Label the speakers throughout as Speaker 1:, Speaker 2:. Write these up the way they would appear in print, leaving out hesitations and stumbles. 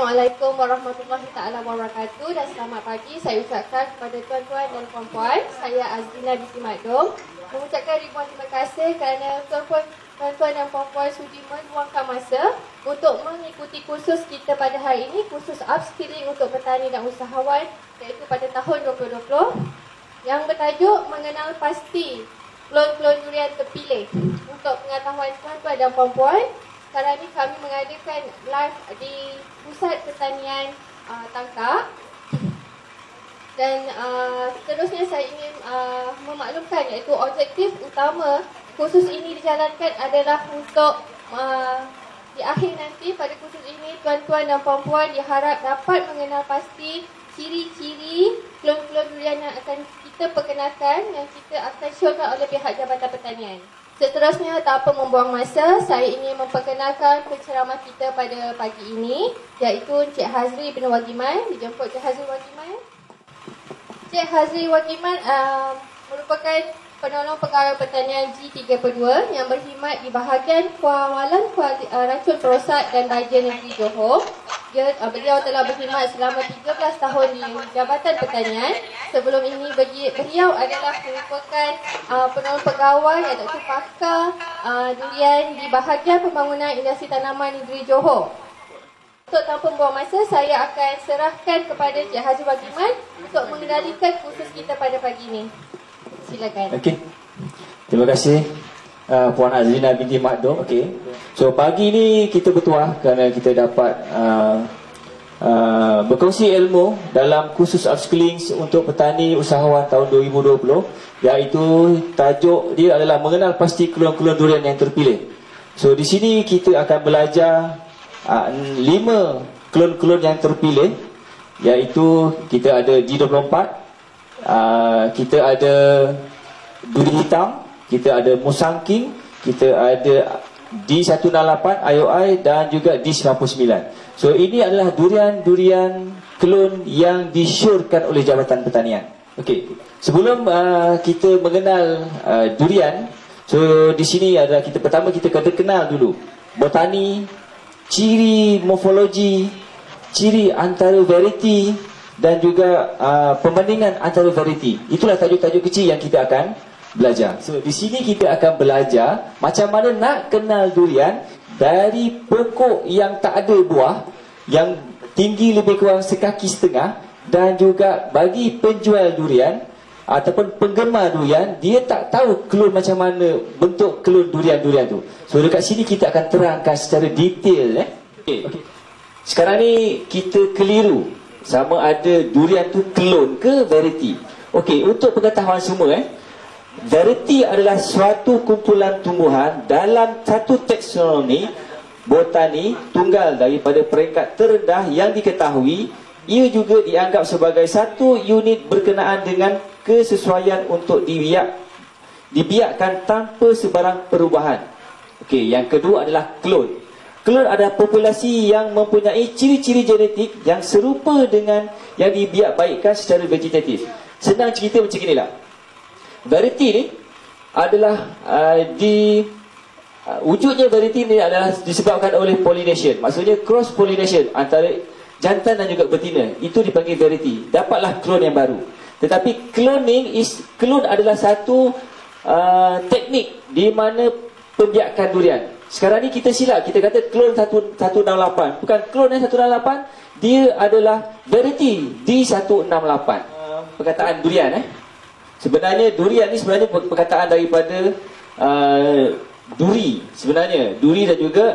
Speaker 1: Assalamualaikum warahmatullahi taala wabarakatuh dan selamat pagi saya ucapkan kepada tuan-tuan dan puan-puan. Saya Azlina binti Makdum mengucapkan ribuan terima kasih kerana tuan-tuan dan puan-puan sudi meluangkan masa untuk mengikuti kursus kita pada hari ini, kursus upskilling untuk petani dan usahawan iaitu pada tahun 2020 yang bertajuk mengenal pasti klon-klon durian terpilih. Untuk pengetahuan tuan-tuan dan puan-puan, sekarang ini kami mengadakan live di Pusat Pertanian Tangkak. Dan seterusnya saya ingin memaklumkan iaitu objektif utama kursus ini dijalankan adalah untuk di akhir nanti pada kursus ini tuan-tuan dan puan-puan diharap dapat mengenal pasti ciri-ciri klon-klon durian yang akan kita perkenalkan yang kita akan syorkan oleh pihak Jabatan Pertanian. Seterusnya, tanpa membuang masa, saya ingin memperkenalkan penceramah kita pada pagi ini iaitu Encik Hazri bin Wagiman. Dijemput Encik Hazri Wagiman. Encik Hazri Wagiman merupakan penolong pegawai pertanian G32 yang berkhidmat di bahagian pengawalan racun perosak dan baja negeri Johor. Beliau telah berkhidmat selama 13 tahun di Jabatan Pertanian. Sebelum ini beliau adalah merupakan penolong pegawai atau pakar durian di bahagian pembangunan industri tanaman negeri Johor. Untuk tanpa membuang masa, saya akan serahkan kepada Encik Hazri Wagiman untuk mengendalikan kursus kita pada pagi ini. Silakan.
Speaker 2: Okey. Terima kasih Puan Azlina binti Makdum. Okey. So pagi ni kita bertuah kerana kita dapat berkongsi ilmu dalam kursus upskilling untuk petani usahawan tahun 2020 iaitu tajuk dia adalah mengenal pasti klon-klon durian yang terpilih. So di sini kita akan belajar 5 klon-klon yang terpilih iaitu kita ada G24, kita ada duri hitam, kita ada Musang King, kita ada D168 IOI dan juga D99. So ini adalah durian-durian klon yang disyorkan oleh Jabatan Pertanian. Okey. Sebelum kita mengenal durian, so di sini adalah pertama kita kena kenal dulu botani, ciri morfologi, ciri antara variety dan juga perbandingan antara variety. Itulah tajuk-tajuk kecil yang kita akan belajar. So di sini kita akan belajar macam mana nak kenal durian dari pokok yang tak ada buah, yang tinggi lebih kurang sekaki setengah, dan juga bagi penjual durian ataupun penggemar durian, dia tak tahu klon macam mana bentuk klon durian-durian tu. So dekat sini kita akan terangkan secara detail. Okay. Sekarang ni kita keliru sama ada durian tu klon ke variety. Okey, untuk pengetahuan semua variety adalah suatu kumpulan tumbuhan dalam satu taksonomi botani tunggal daripada peringkat terendah yang diketahui. Ia juga dianggap sebagai satu unit berkenaan dengan kesesuaian untuk dibiarkan tanpa sebarang perubahan. Okey, yang kedua adalah klon. Klon adalah populasi yang mempunyai ciri-ciri genetik yang serupa dengan yang dibiarbaikkan secara vegetatif. Senang cerita macam inilah. Variety ni adalah wujudnya variety ni adalah disebabkan oleh pollination. Maksudnya cross pollination antara jantan dan juga betina. Itu dipanggil variety. Dapatlah klon yang baru. Tetapi klon adalah satu teknik di mana pembiakan durian. Sekarang ni kita silap, kita kata klon 168. Bukan klon yang 168, dia adalah variety D168. Perkataan durian sebenarnya durian ni sebenarnya perkataan daripada duri. Sebenarnya duri dan juga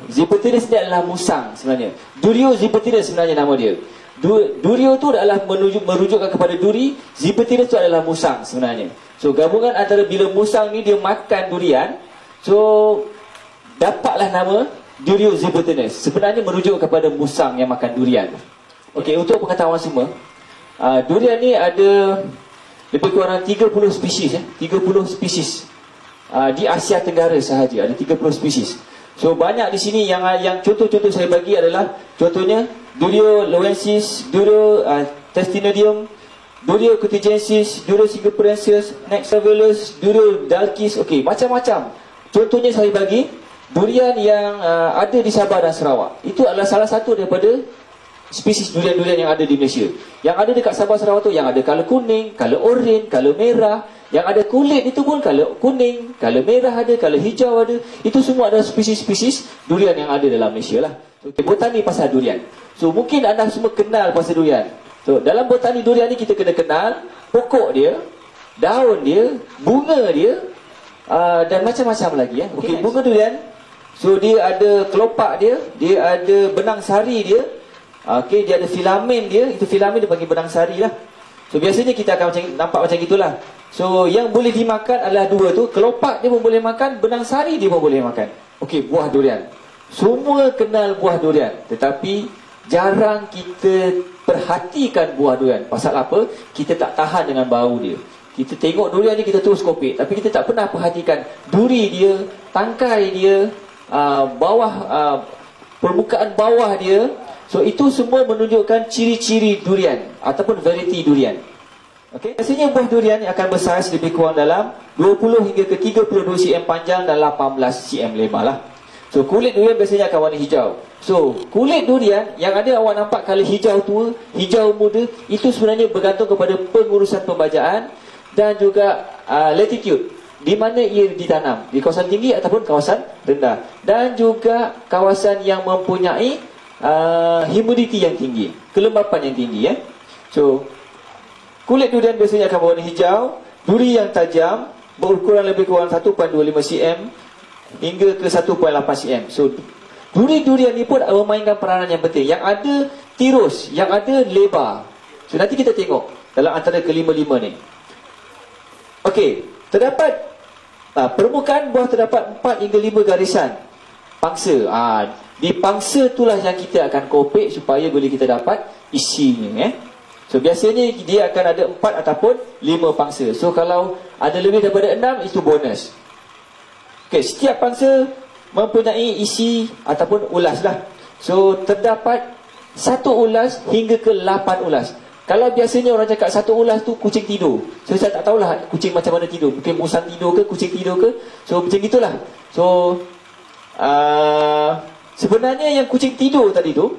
Speaker 2: Zipotyrus dia adalah musang sebenarnya. Durio Zipotyrus sebenarnya nama dia. Durio tu adalah merujukkan kepada duri, Zipotyrus tu adalah musang sebenarnya. So gabungan antara bila musang ni dia makan durian, so dapatlah nama Durio Zipotyrus. Sebenarnya merujuk kepada musang yang makan durian. Okey, untuk pengetahuan semua, durian ni ada lebih kurang 30 spesies 30 spesies di Asia Tenggara sahaja ada 30 spesies. So banyak di sini yang contoh-contoh saya bagi adalah contohnya Durio loensis, Durio testinodium, Durio cutigensis, Durio singaporensis, Nexavelus, Durio dalkis. Okey, macam-macam. Contohnya saya bagi durian yang ada di Sabah dan Sarawak. Itu adalah salah satu daripada spesies durian-durian yang ada di Malaysia. Yang ada dekat Sabah Sarawak tu yang ada color kuning, color oranye, color merah. Yang ada kulit itu pun color kuning, color merah ada, color hijau ada. Itu semua adalah spesies-spesies durian yang ada dalam Malaysia lah. So, botani pasal durian. So mungkin anda semua kenal pasal durian. So dalam botani durian ni kita kena kenal pokok dia, daun dia, bunga dia, dan macam-macam lagi ya. Okey, bunga durian. So dia ada kelopak dia, dia ada benang sari dia. Okey, dia ada filamen dia. Itu filamen dia panggil benang sari lah. So biasanya kita akan nampak macam gitulah. So yang boleh dimakan adalah dua tu. Kelopak dia pun boleh makan, benang sari dia pun boleh makan. Okey, buah durian. Semua kenal buah durian, tetapi jarang kita perhatikan buah durian. Pasal apa? Kita tak tahan dengan bau dia. Kita tengok durian ni kita terus kopek, tapi kita tak pernah perhatikan duri dia, tangkai dia, permukaan bawah dia. So itu semua menunjukkan ciri-ciri durian ataupun variety durian. Okey, biasanya buah durian yang akan bersaiz lebih kurang dalam 20 hingga ke 32 cm panjang dan 18 cm lebar lah. So kulit durian biasanya akan warna hijau. So kulit durian yang ada awak nampak color hijau tua, hijau muda, itu sebenarnya bergantung kepada pengurusan pembajaan dan juga latitude, di mana ia ditanam, di kawasan tinggi ataupun kawasan rendah, dan juga kawasan yang mempunyai humidity yang tinggi, kelembapan yang tinggi ya. So kulit durian biasanya akan berwarna hijau, duri yang tajam, berukuran lebih kurang 1.25 cm hingga ke 1.8 cm. So duri-durian ni pun memainkan peranan yang penting. Yang ada tirus, yang ada lebar. So nanti kita tengok dalam antara kelima-lima ni. Okey, terdapat permukaan buah terdapat 4 hingga 5 garisan pangsa. Di pangsa itulah yang kita akan kopek supaya boleh kita dapat isinya. So biasanya dia akan ada 4 ataupun 5 pangsa. So kalau ada lebih daripada 6, itu bonus. Okey, setiap pangsa mempunyai isi ataupun ulas lah. So terdapat 1 ulas hingga ke 8 ulas. Kalau biasanya orang cakap 1 ulas tu kucing tidur. So saya tak tahulah kucing macam mana tidur. Mungkin musang tidur ke, kucing tidur ke. So macam itulah. So sebenarnya yang kucing tidur tadi tu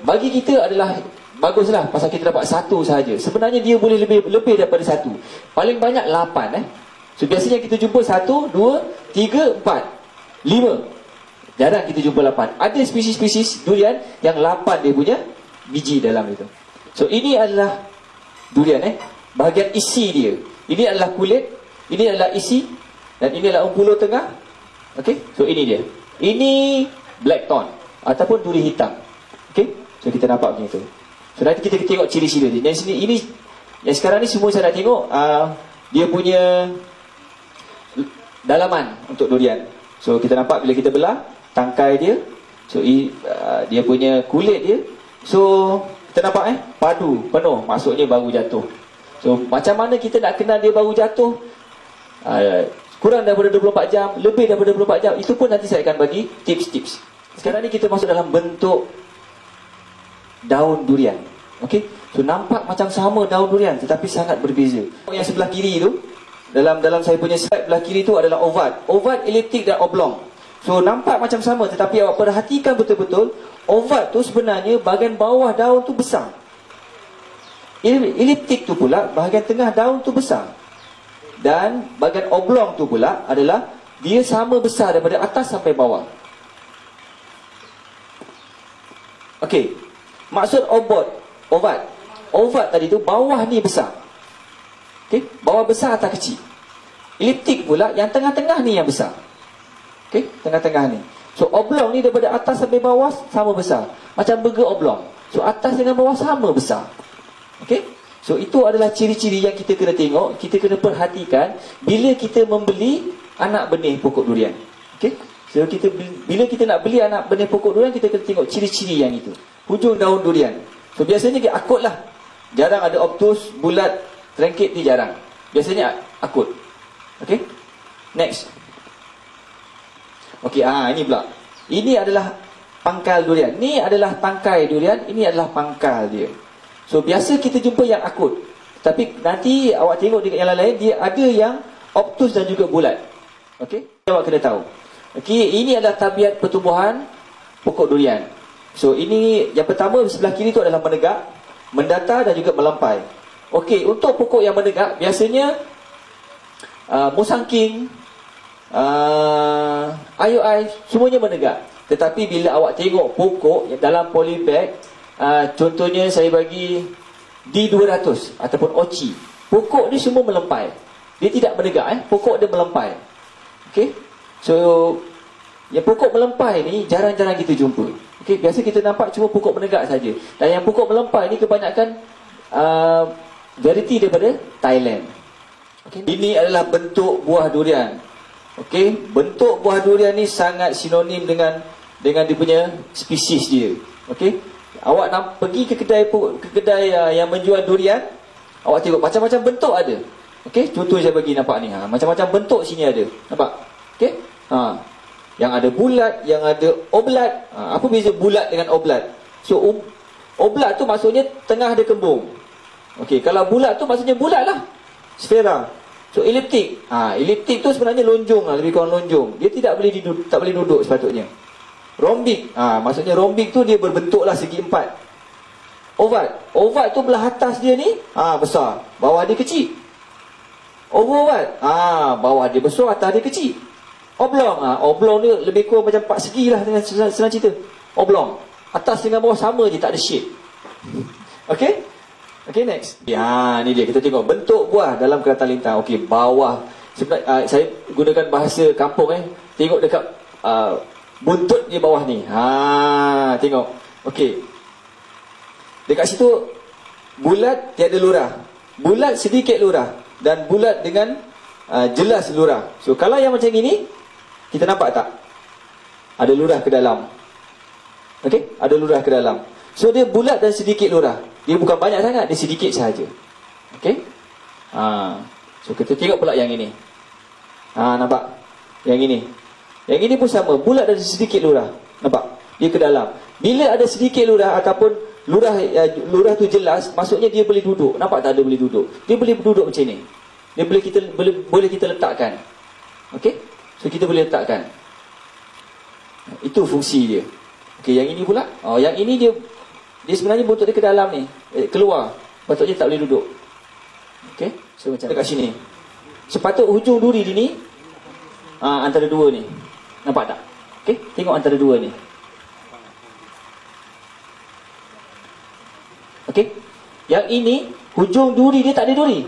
Speaker 2: bagi kita adalah baguslah, pasal kita dapat 1 sahaja. Sebenarnya dia boleh lebih daripada 1. Paling banyak 8 So biasanya kita jumpa 1, 2, 3, 4, 5. Jarang kita jumpa 8. Ada spesies-spesies durian yang 8 dia punya biji dalam itu. So ini adalah durian bahagian isi dia. Ini adalah kulit, ini adalah isi, dan ini adalah umpulu tengah. Okey, so ini dia. Ini black thorn ataupun duri hitam. Okey, so kita nampak macam itu. So nanti kita tengok ciri-ciri dia. Yang sini ini, yang sekarang ni semua saya nak tengok dia punya dalaman untuk durian. So kita nampak bila kita belah tangkai dia. So dia punya kulit dia. So kita nampak padu penuh, maksudnya baru jatuh. So macam mana kita nak kenal dia baru jatuh? Kurang daripada 24 jam, lebih daripada 24 jam, itu pun nanti saya akan bagi tips-tips. Sekarang ni kita masuk dalam bentuk daun durian. Okey, so nampak macam sama daun durian tetapi sangat berbeza. Yang sebelah kiri tu, dalam saya punya slide belah kiri tu adalah oval. Oval, eliptik dan oblong. So nampak macam sama, tetapi awak perhatikan betul-betul, oval tu sebenarnya bahagian bawah daun tu besar. Eliptik tu pula bahagian tengah daun tu besar. Dan bahagian oblong tu pula adalah dia sama besar daripada atas sampai bawah. Okey, maksud oval tadi tu bawah ni besar. Okey, bawah besar atas kecil. Eliptik pula yang tengah-tengah ni yang besar. Okey, tengah-tengah ni. So oblong ni daripada atas sampai bawah sama besar. Macam burger oblong. So atas dengan bawah sama besar. Okey, so itu adalah ciri-ciri yang kita kena tengok, kita kena perhatikan bila kita membeli anak benih pokok durian. Okey, so bila kita nak beli anak benih pokok durian, kita kena tengok ciri-ciri yang itu. Hujung daun durian. So biasanya dia akut lah. Jarang ada obtus, bulat, terengkit ni jarang. Biasanya akut. Okey, next. Okey, ini pula. Ini adalah pangkal durian. Ni adalah tangkai durian, ini adalah pangkal dia. So biasa kita jumpa yang akut. Tapi nanti awak tengok dekat yang lain, dia ada yang obtus dan juga bulat. Okey, awak kena tahu. Okey, ini adalah tabiat pertumbuhan pokok durian. So ini yang pertama sebelah kiri tu adalah menegak, mendatar dan juga melampai. Okey, untuk pokok yang menegak biasanya musangking, IOI semuanya menegak. Tetapi bila awak tengok pokok yang dalam polybag, contohnya saya bagi D200 ataupun Ochi, pokok ni semua melempai. Dia tidak menegak, pokok dia melempai. Okey. So yang pokok melempai ni jarang-jarang kita jumpa. Okey, biasa kita nampak cuma pokok menegak saja. Dan yang pokok melempai ni kebanyakan variety daripada Thailand. Okay. Ini adalah bentuk buah durian. Okey, bentuk buah durian ni sangat sinonim dengan dia punya spesies dia. Okey, awak nak pergi ke kedai yang menjual durian, awak tengok macam-macam bentuk ada. Okey, contoh saya bagi nampak ni, macam-macam bentuk sini ada. Nampak? Okey? Yang ada bulat, yang ada oblat. Apa beza bulat dengan oblat? So oblat tu maksudnya tengah dia kembung. Okey, kalau bulat tu maksudnya bulat lah, sfera. So eliptik, eliptik tu sebenarnya lonjong lah, lebih kurang lonjong. Dia tak boleh duduk sepatutnya. Rombik, maksudnya rombik tu dia berbentuk lah segi empat. Oval tu belah atas dia ni besar, bawah dia kecil. Oval, bawah dia besar, atas dia kecil. Oblong, oblong ni lebih kurang macam empat segi lah, dengan senang cerita. Oblong, atas dengan bawah sama je, tak ada shape. Okey. Okay, next. Ya, ni dia, kita tengok bentuk buah dalam kereta lintang. Okey, bawah. Sebenarnya saya gunakan bahasa kampung Tengok dekat buntut di bawah ni. Tengok. Okey. Dekat situ bulat tiada lurah. Bulat sedikit lurah dan bulat dengan jelas lurah. So kalau yang macam ini, kita nampak tak? Ada lurah ke dalam. Okey, ada lurah ke dalam. So dia bulat dan sedikit lurah. Dia bukan banyak sangat, dia sedikit sahaja. Okey? So kita tengok pula yang ini. Nampak? Yang ini. Yang ini pun sama, bulat dan sedikit lurah. Nampak? Dia ke dalam. Bila ada sedikit lurah ataupun lurah tu jelas, maksudnya dia boleh duduk. Nampak tak dia boleh duduk? Dia boleh duduk macam ni. Dia boleh kita letakkan. Okey? So kita boleh letakkan. Itu fungsi dia. Okey, yang ini pula. Yang ini dia sebenarnya buntut dia ke dalam ni, keluar. Patutnya tak boleh duduk. Okey, so macam dekat sini. Sepatut hujung duri dia ni antara dua ni. Nampak tak? Okey, tengok antara dua ni. Okey. Yang ini hujung duri dia tak ada duri.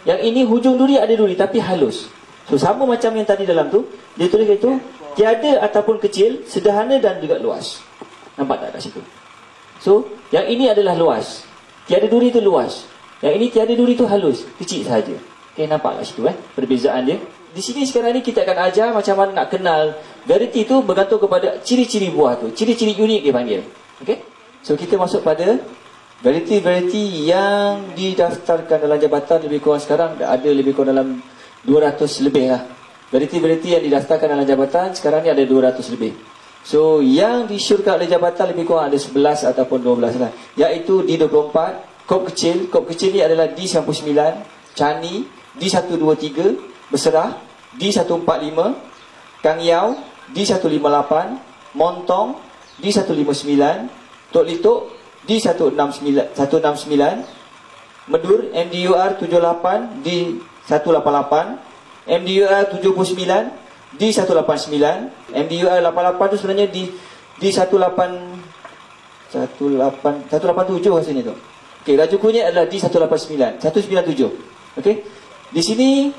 Speaker 2: Yang ini hujung duri ada duri tapi halus. So sama macam yang tadi dalam tu, dia tulis itu tiada ataupun kecil, sederhana dan juga luas. Nampak tak kat situ? So, yang ini adalah luas. Tiada duri tu luas. Yang ini tiada duri tu halus, kecil sahaja. Okey, nampak kat situ perbezaan dia. Di sini sekarang ni kita akan ajar macam mana nak kenal variety tu bergantung kepada ciri-ciri buah tu. Ciri-ciri unik dia panggil. Okey. So kita masuk pada variety yang didaftarkan dalam jabatan. Lebih kurang sekarang ada lebih kurang dalam 200 lebih lah. Variety yang didaftarkan dalam jabatan sekarang ni ada 200 lebih. So yang disyorkan oleh jabatan lebih kurang ada 11 ataupun 12 lah. Iaitu D24, kop kecil ni adalah D99, Cani, D123, Berserah, D145, Kang Yao, D158, Montong, D159, Tok Litok, D169, Medur, MDUR 78, D188, MDUR 79, D189, MDUR 88 tu sebenarnya D187 rasanya tu. Okey, laju kunyit adalah D189, 197. Okey. Di sini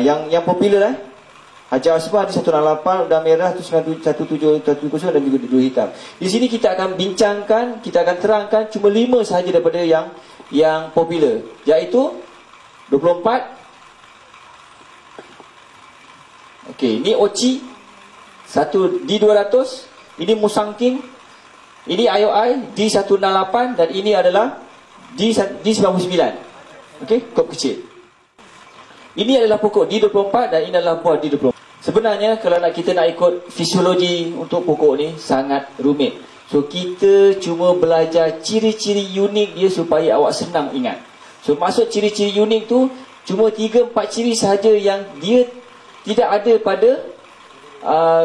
Speaker 2: yang popular Hajar Asbah D168, Udang Merah D170 dan juga dua hitam. Di sini kita akan bincangkan, kita akan terangkan cuma 5 sahaja daripada yang popular, iaitu 24. Okey, ni Ochi, satu D200, ini Musangking, ini IOI D168 dan ini adalah D99. Okey, kop kecil. Ini adalah pokok D24 dan ini adalah buah D24. Sebenarnya kalau kita nak ikut fisiologi untuk pokok ni sangat rumit. So kita cuma belajar ciri-ciri unik dia supaya awak senang ingat. So maksud ciri-ciri unik tu cuma 3-4 ciri sahaja yang dia tidak ada pada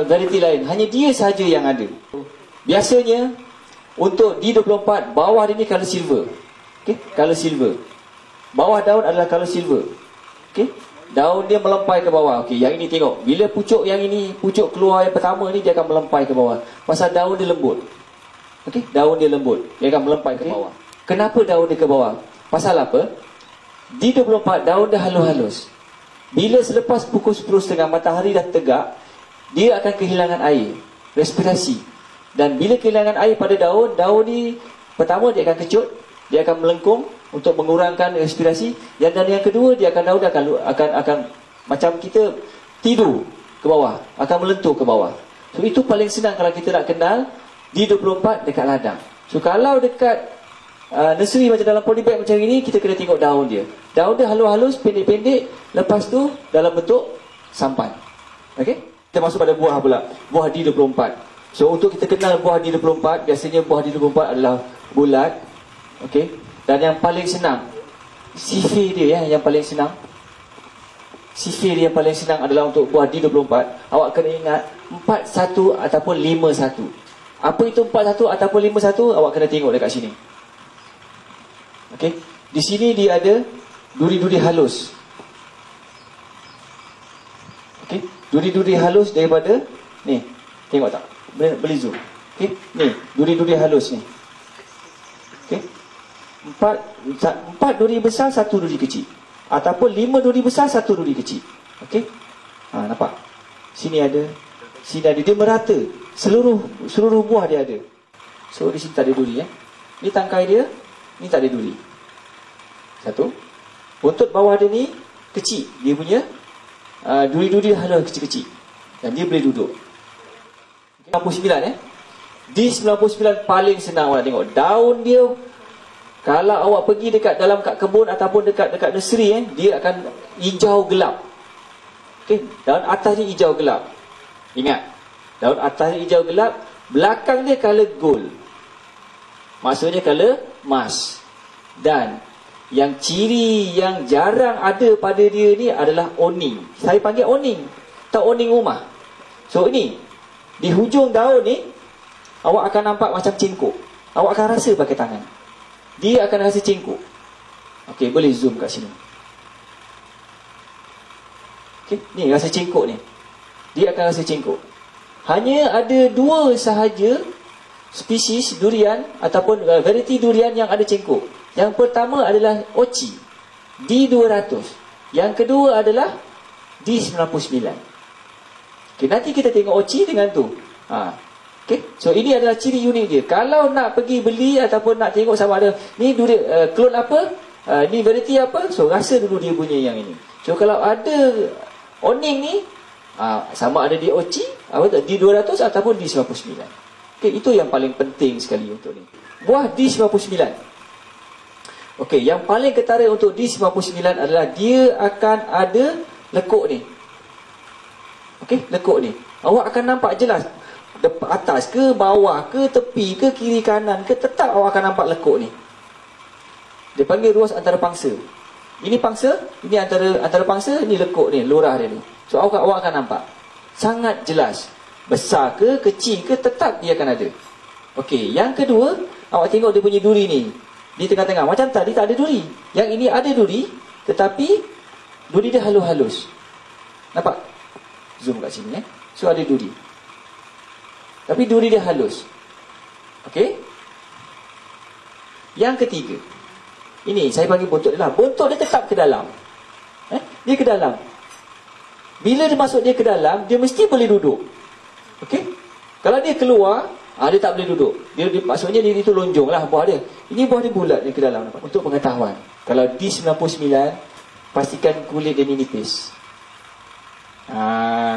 Speaker 2: variety lain. Hanya dia sahaja yang ada. Biasanya untuk D24 bawah dia ni color silver. Okey, color silver. Bawah daun adalah color silver. Okey, daun dia melempai ke bawah. Okey, yang ini tengok. Bila pucuk yang ini, pucuk keluar yang pertama ni, dia akan melempai ke bawah. Pasal daun dia lembut. Okey, daun dia lembut. Dia akan melempai ke bawah. Kenapa daun dia ke bawah? Pasal apa? D24 daun dia halus-halus. Bila selepas pukul 10.30 matahari dah tegak, dia akan kehilangan air, respirasi. Dan bila kehilangan air pada daun, daun ni pertama dia akan kecut, dia akan melengkung untuk mengurangkan respirasi, dan yang kedua dia daun akan macam kita tidur ke bawah, akan melentur ke bawah. So itu paling senang kalau kita nak kenal D24 dekat ladang. So kalau dekat nursery macam dalam polybag macam ini, kita kena tengok daun dia. Daun dia halus-halus, pendek-pendek, lepas tu dalam bentuk sampan. Okey? Kita masuk pada buah pula. Buah D24. So untuk kita kenal buah D24, biasanya buah D24 adalah bulat. Okey? Dan yang paling senang, sifir dia yang paling senang. Sifir dia yang paling senang adalah untuk buah D24. Awak kena ingat 41 ataupun 51. Apa itu 41 ataupun 51? Awak kena tengok dekat sini. Okey, di sini dia ada duri-duri halus. Okey, duri-duri halus daripada ni. Tengok tak? Boleh zoom. Okey, ni duri-duri halus ni. Okey. 4 duri besar, 1 duri kecil. Ataupun 5 duri besar, 1 duri kecil. Okey? Nampak? Sini ada, sini ada, dia merata. Seluruh buah dia ada. So di sini tak ada duri Ni tangkai dia, ni tak ada duri. Satu. Buntut bawah dia ni kecil. Dia punya duri-duri halus kecil-kecil. Dan dia boleh duduk. 99 D99 paling senang awak tengok. Daun dia, kalau awak pergi dekat dalam kat kebun ataupun dekat nursery dia akan hijau gelap. Okey, daun atas ni hijau gelap. Ingat, daun atas ni hijau gelap, belakang dia color gold. Maksudnya color emas. Dan yang ciri yang jarang ada pada dia ni adalah oning. Saya panggil oning. Tak oning rumah. So ini, di hujung daun ni, awak akan nampak macam cengkok. Awak akan rasa pakai tangan. Dia akan rasa cengkok. Okey, boleh zoom kat sini. Okey, ni rasa cengkok ni. Dia akan rasa cengkok. Hanya ada 2 sahaja spesies durian ataupun variety durian yang ada cengkok. Yang pertama adalah Ochi D200. Yang kedua adalah D99. Okey, nanti kita tengok Ochi dengan tu. Okay. So ini adalah ciri unik dia. Kalau nak pergi beli ataupun nak tengok sama ada ni klon apa, ni variety apa, so rasa dulu dia punya yang ini. So kalau ada oning ni, sama ada di Ochi, D200 ataupun D99. Okay, itu yang paling penting sekali untuk ni. Buah D99. Okay, yang paling ketara untuk D99 adalah dia akan ada lekuk ni. Okay, lekuk ni. Awak akan nampak jelas. Atas ke, bawah ke, tepi ke, kiri kanan ke, tetap awak akan nampak lekuk ni. Dia panggil ruas antara pangsa. Ini pangsa, ini antara pangsa, ini lekuk ni, lurah dia ni. So awak akan nampak sangat jelas. Besar ke, kecil ke, tetap dia akan ada. Okey, yang kedua, awak tengok dia punya duri ni. Di tengah-tengah, macam tadi tak ada duri. Yang ini ada duri, tetapi duri dia halus-halus. Nampak? Zoom kat sini So ada duri. Tapi duri dia halus. Okey. Yang ketiga. Ini saya panggil buntut dia lah. Buntut dia tetap ke dalam. Dia ke dalam. Bila dia masuk dia ke dalam, dia mesti boleh duduk. Okey. Kalau dia keluar, dia tak boleh duduk. Dia maksudnya dia itu lonjong lah buah dia. Ini buah dia bulat dia ke dalam. Untuk pengetahuan, kalau D99, pastikan kulit dia ni nipis.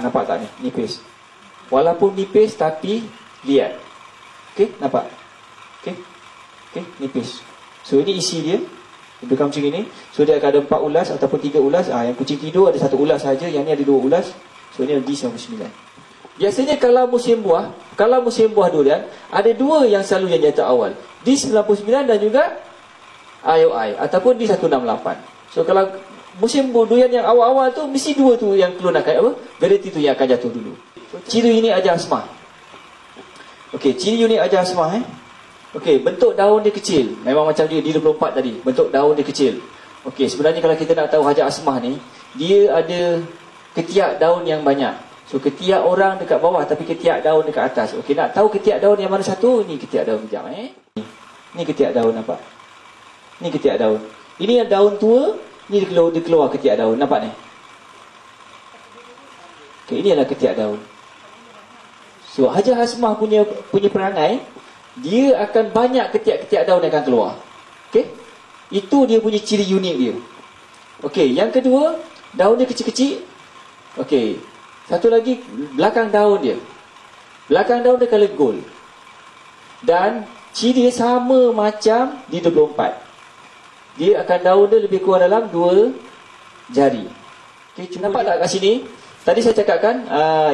Speaker 2: Nampak tak ni? Nipis. Walaupun nipis tapi liat. Okey, nampak? Okey. Okey, nipis. So ini isi dia. Lebih kurang macam ini. So dia akan ada 4 ulas ataupun 3 ulas. Yang kucing tidur ada 1 ulas saja, yang ni ada 2 ulas. So ini D99. Biasanya kalau musim buah durian, ada 2 yang selalu yang jatuh awal. D99 dan juga IOI ataupun D168. So kalau musim durian yang awal-awal tu, mesti 2 tu yang keluar nak variety tu yang akan jatuh dulu. Ciri unik hajar asmah. Okey, ciri unik hajar asmah Okey, bentuk daun dia kecil. Memang macam dia di 24 tadi. Bentuk daun dia kecil. Okey, sebenarnya kalau kita nak tahu hajar asmah ni, dia ada ketiak daun yang banyak. So ketiak orang dekat bawah tapi ketiak daun dekat atas. Okey, nak tahu ketiak daun yang mana satu? Ni ketiak daun kejap Ni ketiak daun, nampak? Ni ketiak daun. Ini yang daun tua, ni dia keluar ketiak daun. Nampak ni? Okey, ini adalah ketiak daun. So hajar asmah punya perangai, dia akan banyak ketiak-ketiak daun yang akan keluar. Okey? Itu dia punya ciri unik dia. Okey, yang kedua, daun dia kecil-kecil. Okey. Satu lagi, belakang daun dia. Belakang daun dia colour gold. Dan ciri dia sama macam di 24. Dia akan daun dia lebih kurang dalam 2 jari. Okey, nampak tak kat sini? Tadi saya cakapkan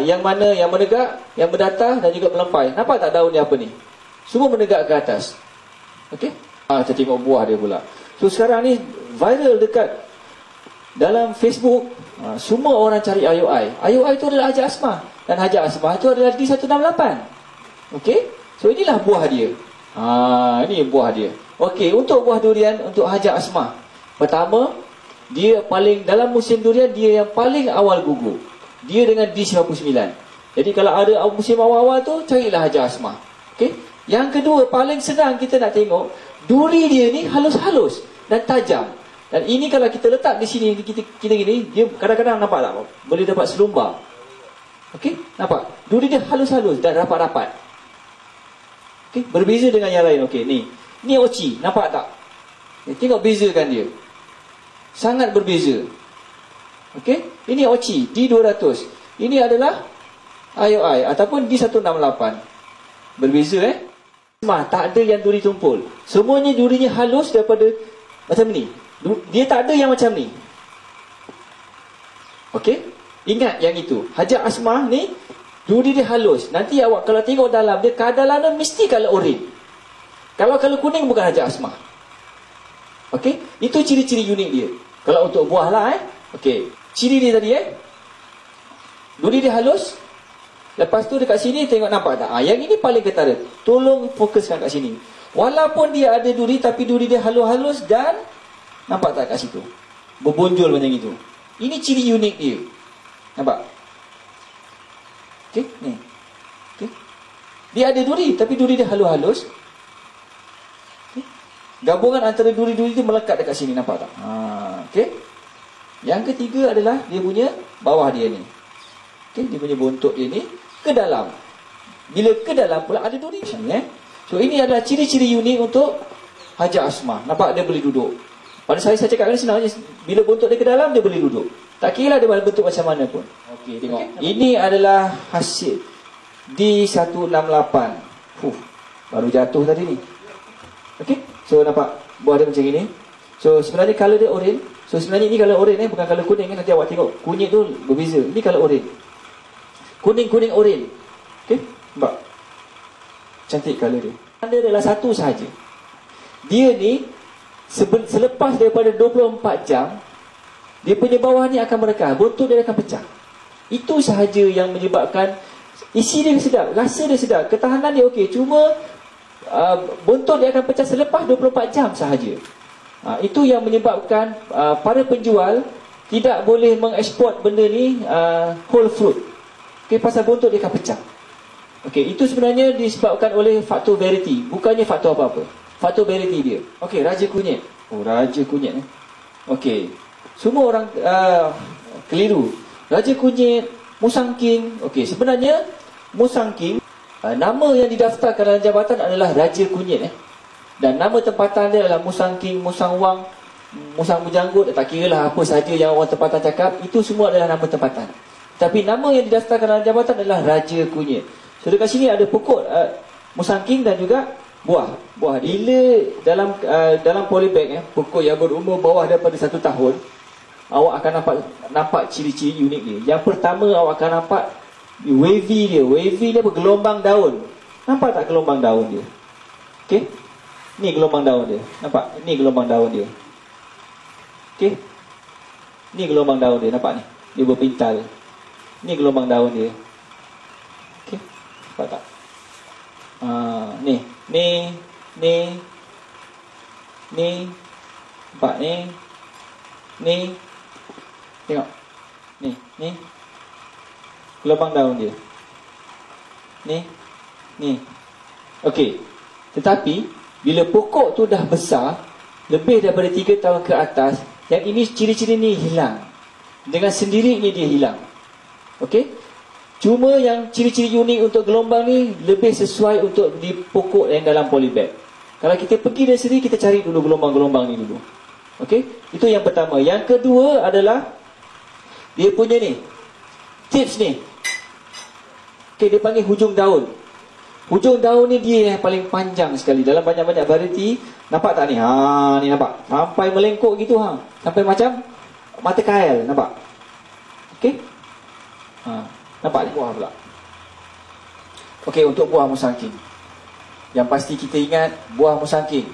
Speaker 2: yang mana yang menegak, yang berdatah dan juga melempai. Nampak tak daun dia apa ni? Semua menegak ke atas. Okey? Kita tengok buah dia pula. So sekarang ni viral dekat dalam Facebook. Semua orang cari IOI. IOI itu adalah hajar asmah. Dan hajar asmah itu adalah D168. Okey? So inilah buah dia. Ini buah dia. Okey, untuk buah durian, untuk hajar asmah. Pertama, dia paling dalam musim durian, dia yang paling awal gugur. Dia dengan D99. Jadi kalau ada musim awal-awal tu, carilah hajar asmah. Okey? Yang kedua, paling senang kita nak tengok, duri dia ni halus-halus dan tajam. Dan ini kalau kita letak di sini, kita gini, dia kadang-kadang nampak tak? Boleh dapat selumbar. Okey? Nampak? Duri dia halus-halus dan rapat-rapat. Okey? Berbeza dengan yang lain. Okey, ni. Ni oci, nampak tak? Tengok bezakan dia. Sangat berbeza. Okey? Ini oci, D200. Ini adalah IOI ataupun D168. Berbeza tak ada yang duri tumpul. Semuanya durinya halus daripada macam ni. Dia tak ada yang macam ni. Okey? Ingat yang itu. Hajar asmah ni duri dia halus. Nanti awak kalau tengok dalam dia, dalam dia mesti colour oren. Kalau kuning bukan hajar asmah. Okey? Itu ciri-ciri unik dia. Kalau untuk buah lah okey. Ciri dia tadi duri dia halus. Lepas tu dekat sini tengok nampak tak? Yang ini paling ketara. Tolong fokuskan kat sini. Walaupun dia ada duri, tapi duri dia halus-halus dan nampak tak kat situ? Berbonjol macam itu. Ini ciri unik dia. Nampak? Okey, ni. Okey. Dia ada duri, tapi duri dia halus-halus. Okay. Gabungan antara duri-duri itu melekat dekat sini, nampak tak? Okey. Yang ketiga adalah dia punya bawah dia ni. Okey, dia punya bontot dia ni ke dalam. Bila ke dalam pula ada duri sini So ini adalah ciri-ciri unik untuk hajar asmah. Nampak dia boleh duduk. Pada saya cakap ni senang je. Bila bontot dia ke dalam, dia boleh duduk. Tak kira dia bentuk macam mana pun. Okey, tengok. Ini adalah hasil D168. Baru jatuh tadi ni. Okey. So nampak buah dia macam ini. So sebenarnya colour dia oren. So sebenarnya ini colour oren bukan colour kuning. Nanti awak tengok kunyit tu berbeza. Ini colour oren. Kuning-kuning oren. Okey, nampak? Cantik colour dia. Tanda adalah satu sahaja. Dia ni selepas daripada 24 jam, dia punya bawah ni akan merekah, bontot dia akan pecah. Itu sahaja yang menyebabkan isi dia sedap, rasa dia sedap, ketahanan dia okey. Cuma bontot dia akan pecah selepas 24 jam sahaja. Itu yang menyebabkan para penjual tidak boleh mengeksport benda ni whole fruit. Okey, pasal bontot dia akan pecah. Okey, itu sebenarnya disebabkan oleh faktor variety, bukannya faktor apa-apa. Faktor variety dia. Okey, raja kunyit. Raja kunyit Okey. Semua orang keliru. Raja kunyit, Musang King. Okey, sebenarnya Musang King nama yang didaftarkan dalam jabatan adalah raja kunyit Dan nama tempatan dia adalah Musang King, Musang Wang, Musang Berjanggut. Tak kira lah apa sahaja yang orang tempatan cakap, itu semua adalah nama tempatan. Tapi nama yang didaftarkan dalam jabatan adalah raja kunyit. So dekat sini ada pokok Musang King dan juga buah. Bila dalam polybag pokok yang berumur bawah daripada 1 tahun, awak akan nampak ciri-ciri unik dia. Yang pertama, awak akan nampak wavy dia. Wavy dia bergelombang daun. Nampak tak gelombang daun dia? Okey. Ni gelombang daun dia. Nampak? Ni gelombang daun dia. Okey. Ni gelombang daun dia, nampak ni? Dia berpintal. Ni gelombang daun dia. Nampak tak? Ni. Nampak ni. Tengok. Ni. Gelombang daun dia. Ni. Okey. Tetapi bila pokok tu dah besar, lebih daripada 3 tahun ke atas, yang ini ciri-ciri ni hilang. Dengan sendirinya dia hilang. Okey? Cuma yang ciri-ciri unik untuk gelombang ni lebih sesuai untuk di pokok yang dalam polybag. Kalau kita pergi dari sini, kita cari dulu gelombang-gelombang ni dulu. Okey? Itu yang pertama. Yang kedua adalah dia punya ni, tips ni. Okey, dia panggil hujung daun. Hujung daun ni dia yang paling panjang sekali. Dalam banyak-banyak variety, nampak tak ni? Ni nampak. Sampai melengkuk gitu sampai macam mata kail, nampak? Okey? Nampak ni buah pula. Okey, untuk buah musangking. Yang pasti kita ingat buah musangking,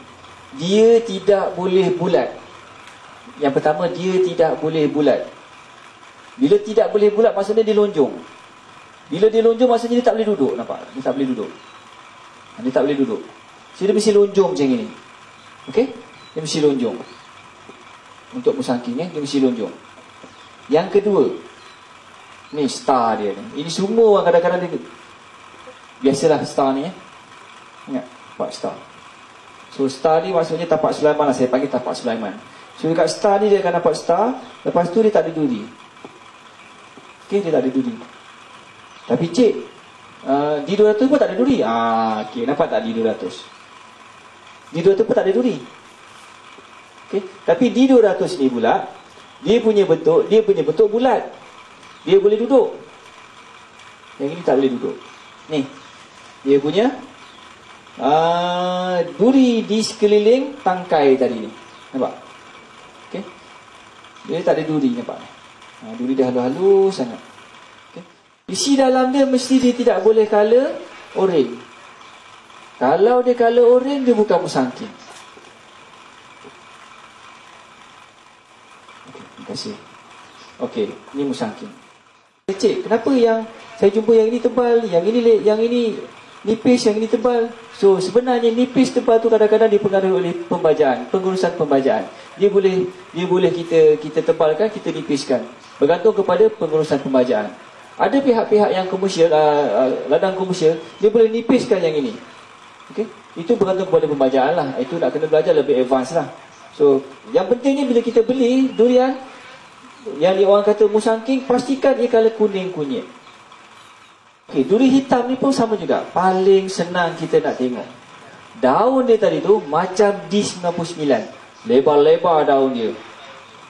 Speaker 2: dia tidak boleh bulat. Yang pertama, dia tidak boleh bulat. Bila tidak boleh bulat, maksudnya dia lonjong. Bila dia lonjong, maksudnya dia tak boleh duduk. Nampak? Dia tak boleh duduk. Dia tak boleh duduk. So dia mesti lonjong macam ini. Okey? Dia mesti lonjong. Untuk musangking dia mesti lonjong. Yang kedua, ni star dia ni. Ini semua orang kadang-kadang dia, biasalah star ni ingat, tapak star. So star ni maksudnya tapak Sulaiman lah. Saya panggil tapak Sulaiman. So dekat star ni dia akan dapat star. Lepas tu dia tak ada duri. Okey, dia tak ada duri. Tapi cik, di 200 pun tak ada duri. Okey, nampak tak di 200? Di 200 pun tak ada duri. Okey, tapi di 200 ni pula, dia punya bentuk bulat. Dia boleh duduk. Yang ini tak boleh duduk. Ni, dia punya duri di sekeliling tangkai tadi ni. Nampak? Okey, dia tak ada duri, nampak? Duri dah halus-halus sangat. Isi dalam dia mesti dia tidak boleh color orange. Kalau dia color orange, dia bukan musangking. Terima kasih. Okey, ni musangking. Cik, kenapa yang saya jumpa yang ini tebal, yang ini nipis, yang ini tebal? So sebenarnya nipis tebal tu kadang-kadang dipengaruhi oleh pembajaan, pengurusan pembajaan. Dia boleh kita tebalkan, kita nipiskan. Bergantung kepada pengurusan pembajaan. Ada pihak-pihak yang komersial, ladang komersial, dia boleh nipiskan yang ini. Okey, itu bergantung kepada pembajaan lah. Itu nak kena belajar lebih advance lah. So yang pentingnya bila kita beli durian yang orang kata musangking, pastikan dia color kuning-kunyit. Okey, duri hitam ni pun sama juga. Paling senang kita nak tengok. Daun dia tadi tu macam D99. Lebar-lebar daun dia.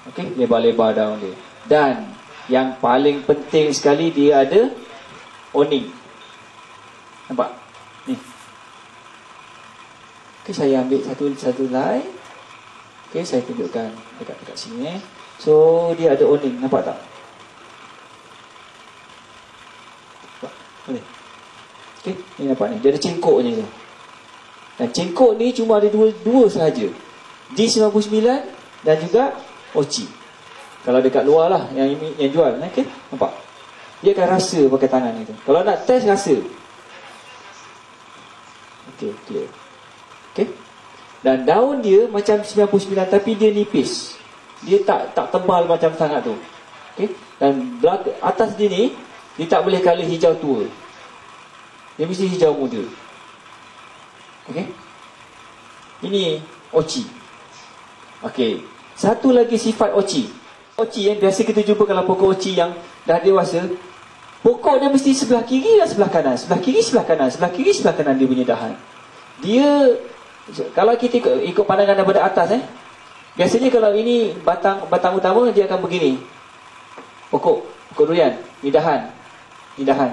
Speaker 2: Okey, lebar-lebar daun dia. Dan yang paling penting sekali, dia ada oning. Nampak? Ni. Okey, saya ambil satu line. Okey, saya tunjukkan dekat sini. So dia ada oning, nampak tak? Boleh. Okey, ni nampak ni. Dia ada cengkoknya tu. Dan cengkok ni cuma ada dua sahaja. D99 dan juga Ochi. Kalau dekat luar lah yang jual, okey, nampak? Dia akan rasa pakai tangan itu. Kalau nak test, rasa. Okey, clear. Okey. Dan daun dia macam 99 tapi dia nipis. Dia tak tebal macam sangat tu. Okey. Dan atas dia ni, dia tak boleh color hijau tua. Dia mesti hijau muda. Okey. Ini Ochi. Okey. Satu lagi sifat Ochi. Ochi yang biasa kita jumpa kalau pokok ochi yang dah dewasa, pokok dia mesti sebelah kiri dan sebelah kanan. Sebelah kiri, sebelah kanan. Sebelah kiri, sebelah kanan dia punya dahan. Dia, kalau kita ikut pandangan daripada atas, biasanya kalau ini batang utama, dia akan begini. Pokok durian, ni dahan.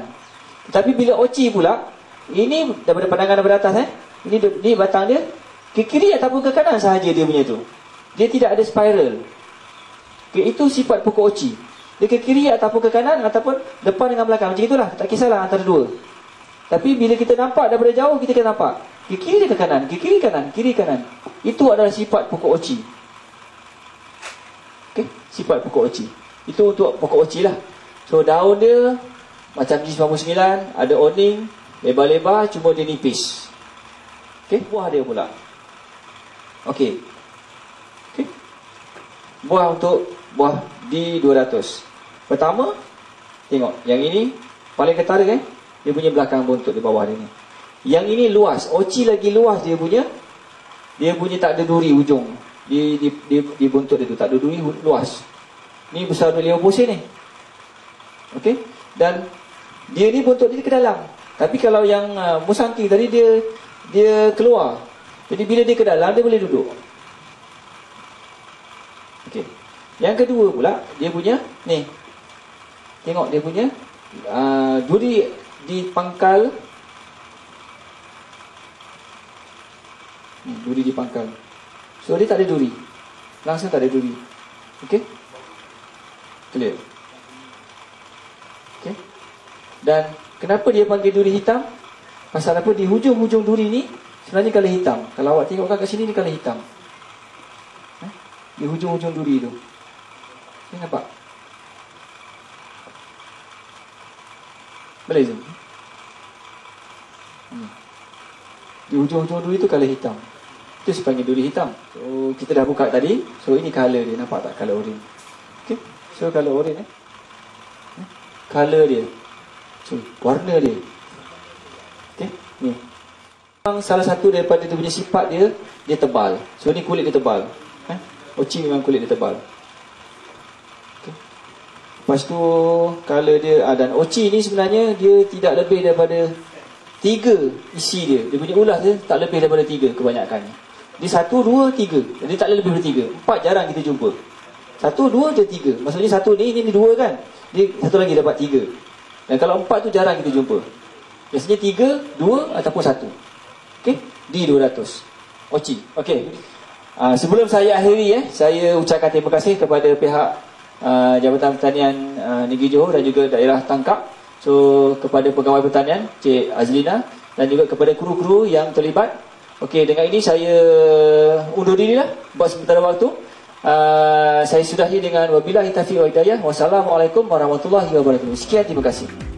Speaker 2: Tapi bila ochi pula, ini daripada pandangan daripada atas, ini batang dia, ke kiri ataupun ke kanan sahaja dia punya tu. Dia tidak ada spiral. Okay, itu sifat pokok ochi. Dia ke kiri ataupun ke kanan, ataupun depan dengan belakang. Macam itulah, tak kisahlah antara dua. Tapi bila kita nampak daripada jauh, kita akan nampak ke kiri ke kanan, ke kiri kanan, kiri kanan. Itu adalah sifat pokok ochi. Okay, sifat pokok ochi. Itu untuk pokok ochi lah. So daun dia macam G99, ada oning, Lebar-lebar, cuma dia nipis. Okey, buah dia pula. Okey. Okey. Buah untuk buah D200. Pertama, tengok. Yang ini paling ketara kan? Dia punya belakang buntut di bawah dia ni. Yang ini luas. Oci lagi luas dia punya. Dia punya tak ada duri ujung. Di buntut dia tu tak ada duri, luas. Ni besar 50 sen ni. Okey. Dan dia ni buntut dia ke dalam. Tapi kalau yang musangking tadi dia keluar. Jadi bila dia ke dalam dia boleh duduk. Okey. Yang kedua pula dia punya ni. Tengok dia punya duri di pangkal. Duri di pangkal. So dia tak ada duri. Langsung tak ada duri. Okey. Clear. Okey. Dan kenapa dia panggil duri hitam? Pasal apa? Di hujung-hujung duri ni sebenarnya colour hitam. Kalau awak tengok kat sini ni colour hitam. Di hujung-hujung duri tu. Ni nampak? Boleh zoom? Di hujung-hujung duri tu colour hitam. Itu sepanggil duri hitam. So kita dah buka tadi. So ini colour dia. Nampak tak colour orange? Okay. So colour orange colour dia. So warna dia. Okay. Ni. Salah satu daripada dia punya sifat dia, dia tebal. So ni kulit dia tebal. Oci memang kulit dia tebal. Okay. Lepas tu colour dia dan oci ni sebenarnya dia tidak lebih daripada 3 isi dia. Dia punya ulas dia tak lebih daripada 3 kebanyakannya. Dia 1, 2, 3. Dia tak lebih daripada 3. 4 jarang kita jumpa. 1, 2 je 3. Maksudnya 1 ni 2 kan. Dia satu lagi dapat 3. Dan kalau 4 tu jarang kita jumpa. Biasanya 3, 2 ataupun 1. Okey, D200 Oci. Okey. Sebelum saya akhiri saya ucapkan terima kasih kepada pihak Jabatan Pertanian Negeri Johor dan juga daerah Tangkap. So kepada pegawai pertanian Cik Azlina dan juga kepada kru-kru yang terlibat. Okey, dengan ini saya undur dirilah buat sementara waktu. Saya sudahi dengan wabillahi taufiq wal hidayah. Wassalamualaikum warahmatullahi wabarakatuh. Sekian, terima kasih.